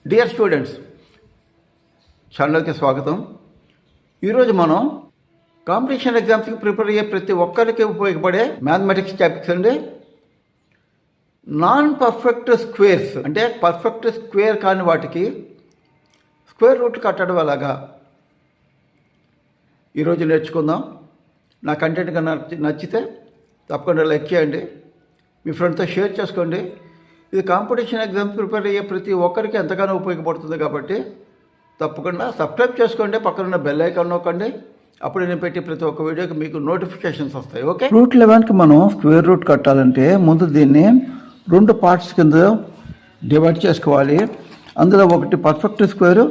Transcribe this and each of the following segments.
Dear students, ఛానల్కి స్వాగతం. ఈరోజు మనం కాంపిటీషన్ ఎగ్జామ్స్కి ప్రిపేర్ అయ్యే ప్రతి ఒక్కరికి ఉపయోగపడే మ్యాథమెటిక్స్ టాపిక్స్ అండి. నాన్ పర్ఫెక్ట్ స్క్వేర్స్ అంటే పర్ఫెక్ట్ స్క్వేర్ కాని వాటికి స్క్వేర్ రూట్ కట్టడం ఎలాగా ఈరోజు నేర్చుకుందాం. నా కంటెంట్ కన్నా నచ్చితే తప్పకుండా లైక్ చేయండి, మీ ఫ్రెండ్తో షేర్ చేసుకోండి. ఇది కాంపిటీషన్ ఎగ్జామ్స్ ప్రిపేర్ అయ్యే ప్రతి ఒక్కరికి ఎంతగానో ఉపయోగపడుతుంది కాబట్టి తప్పకుండా సబ్స్క్రైబ్ చేసుకోండి, పక్కన బెల్ ఐకాన్ నొక్కండి. అప్పుడు నేను పెట్టే ప్రతి ఒక్క వీడియోకి మీకు నోటిఫికేషన్స్ వస్తాయి. ఓకే, రూట్ 11కి మనం స్క్వేర్ రూట్ కట్టాలంటే ముందు దీన్ని 2 పార్ట్స్ కింద డివైడ్ చేసుకోవాలి. అందులో ఒకటి పర్ఫెక్ట్ స్క్వేర్,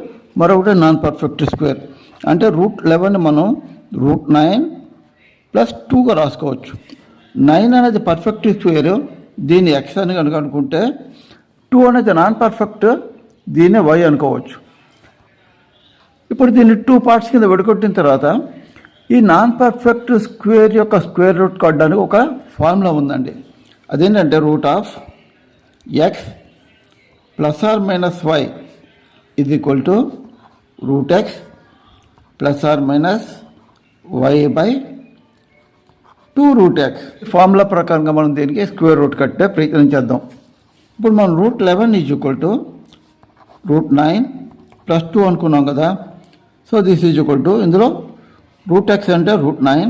మరొకటి నాన్ పర్ఫెక్ట్ స్క్వేర్. అంటే రూట్ 11 మనం రూట్ 9 + 2గా రాసుకోవచ్చు. 9 అనేది పర్ఫెక్ట్ స్క్వేర్, దీన్ని ఎక్స్ అని కనుక అనుకుంటే 2 అనేది నాన్ పర్ఫెక్ట్, దీన్ని వై అనుకోవచ్చు. ఇప్పుడు దీన్ని 2 పార్ట్స్ కింద విడగొట్టిన తర్వాత ఈ నాన్ పర్ఫెక్ట్ స్క్వేర్ యొక్క స్క్వేర్ రూట్ కట్టడానికి ఒక ఫార్ములా ఉందండి. అదేంటంటే root of X plus or minus Y ఇది equal to root X plus or minus why by 2 root X. Formula ప్రకారంగా మనం దీనికి స్క్వేర్ రూట్ కట్టే ప్రయత్నం చేద్దాం. ఇప్పుడు మనం root 11 is equal to root 9 + 2 అనుకున్నాం కదా. So this is equal to, ఇందులో రూట్ ఎక్స్ అంటే రూట్ 9,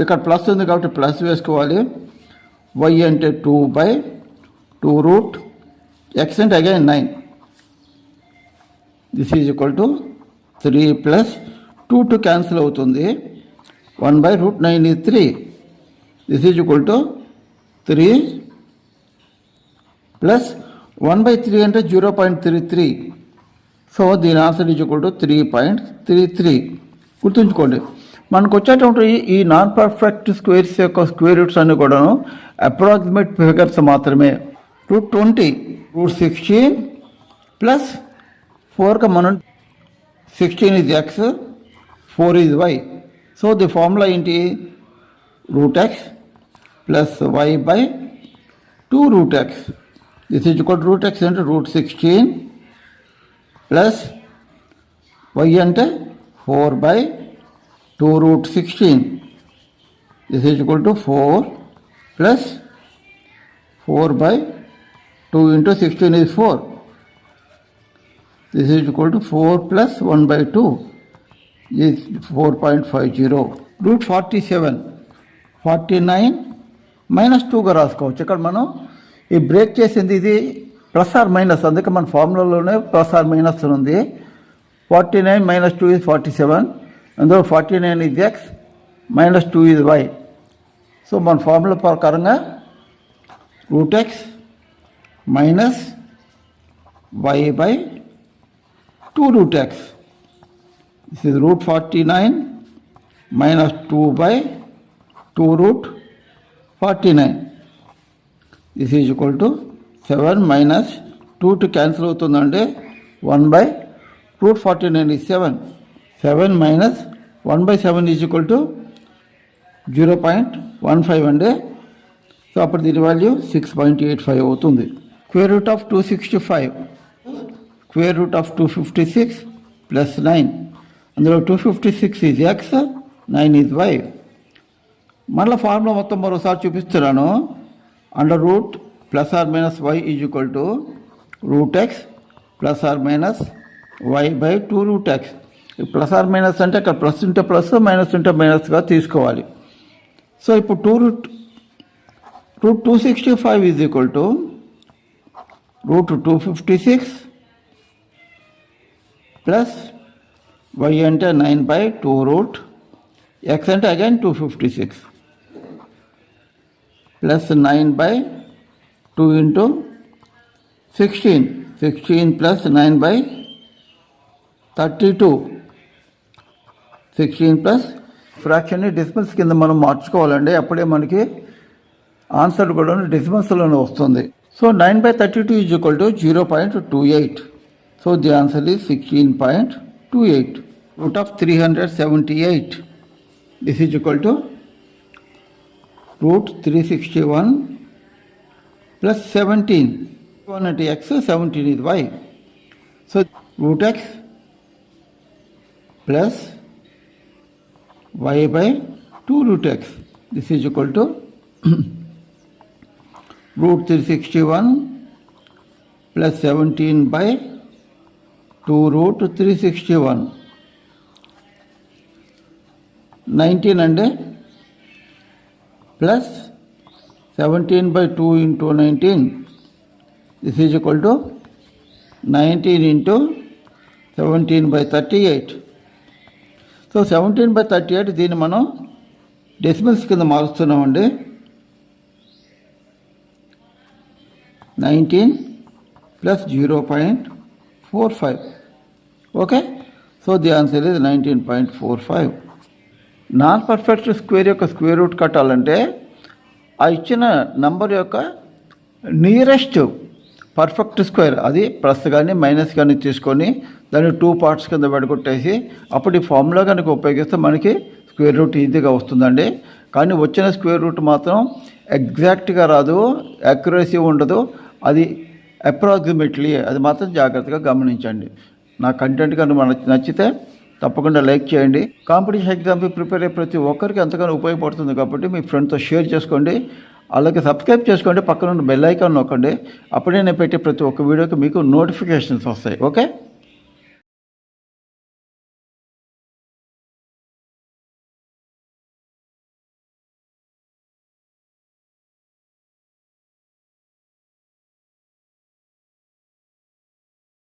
ఇక్కడ ప్లస్ ఉంది కాబట్టి ప్లస్ వేసుకోవాలి. వై అంటే 2/2 రూట్ ఎక్స్ అంటే again 9. This is equal to 3 + 2 cancel అవుతుంది. 1/√9 is 3. This is equal to 3 plus 1/3 అంటే 0.33. సో దీని ఆన్సర్ ఈజ్ ఈక్వల్ టు 3.33. గుర్తుంచుకోండి, మనకు వచ్చేటువంటి ఈ నాన్ పర్ఫెక్ట్ స్క్వేర్స్ యొక్క స్క్వేర్ రూట్స్ అన్నీ కూడాను అప్రాక్సిమేట్ ఫిగర్స్ మాత్రమే. రూట్ 20 రూట్ 16 ప్లస్ 4గా మనం 16 is x, 4 is y. So the formula ఏంటి? root x plus y by 2 root x. This is equal to root x into root 16 plus y అంటే 4/2 root 16. This is equal to 4 plus 4/2 into 16 is 4. This is equal to 4 plus 1/2 is 4.50. Route 47 49 - 2గా రాసుకోవచ్చు. ఇక్కడ మనం ఈ break చేసింది ఇది plus or minus, అందుకే మన ఫార్ములాలోనే plus or minus ఉంది. 49 - 2 is 47. అందులో 49 is x, -2 is y. So మన ఫార్ములా ప్రకారంగా root x minus why by 2 root x. This is root 49 minus 2/2 root 49. This is equal to 7 minus 2 to cancel అవుతుందంటే 1/√49 is 7. 7 minus 1/7 is equal to 0.15 అంటే, so అప్పుడు దీని value 6.85 అవుతుంది. Square root of 265 square root of 256 plus 9. అందులో 256 is x, 9 is y. మళ్ళీ formula మొత్తం మరోసారి చూపిస్తున్నాను. Under root plus or minus y is equal to root X plus or minus why by 2 root X. Plus or minus అంటే ఇక్కడ plus ఉంటే plus, minus ఉంటే మైనస్గా తీసుకోవాలి. సో ఇప్పుడు root 265 is equal to root 256 plus y అంటే 9/2 root x అంటే again 256 plus 9/2 into 16 plus 9/32 16 plus ఫ్రాక్షన్ని decimals కింద మనం మార్చుకోవాలండి. అప్పుడే మనకి ఆన్సర్ కూడా డెసిమల్స్లోనే వస్తుంది. So 9/32 is equal to 0.28. So the answer is 16.28. root of 378. This is equal to root 361 plus 17. 1 అంటే x, 17 ఇది y. So root X plus y by 2 root x this is equal to root 361 plus 17 by 2 root 361. 19 అంటే plus 17 by 2 into 19 this is equal to 19 into 17 by 38. So 17 by 38 దీన్ని మనం decimals కింద మారుస్తున్నామండి. 19 plus 0.45. Okay, so the answer ఇది 19.45. Non perfect square యొక్క square root కట్టాలంటే ఆ ఇచ్చిన నంబర్ యొక్క నియరెస్ట్ పర్ఫెక్ట్ స్క్వేర్ అది ప్లస్ కానీ మైనస్ కానీ తీసుకొని దాన్ని 2 పార్ట్స్ కింద విడగొట్టేసి అప్పుడు ఈ ఫార్ములా కనుక ఉపయోగిస్తే మనకి స్క్వేర్ రూట్ ఈజీగా వస్తుందండి. కానీ వచ్చిన స్క్వేర్ రూట్ మాత్రం ఎగ్జాక్ట్గా రాదు, యాక్యురసీ ఉండదు, అది అప్రాక్సిమేట్లీ, అది మాత్రం జాగ్రత్తగా గమనించండి. నా కంటెంట్ కనుక మనకు నచ్చితే తప్పకుండా లైక్ చేయండి. కాంపిటీషన్ ఎగ్జామ్కి ప్రిపేర్ అయ్యే ప్రతి ఒక్కరికి ఎంతగానో ఉపయోగపడుతుంది కాబట్టి మీ ఫ్రెండ్తో షేర్ చేసుకోండి. అలాగే సబ్స్క్రైబ్ చేసుకోండి, పక్కన ఉన్న బెల్ ఐకాన్ నొక్కండి. అప్పుడే నేను పెట్టే ప్రతి ఒక్క వీడియోకి మీకు నోటిఫికేషన్స్ వస్తాయి. ఓకే.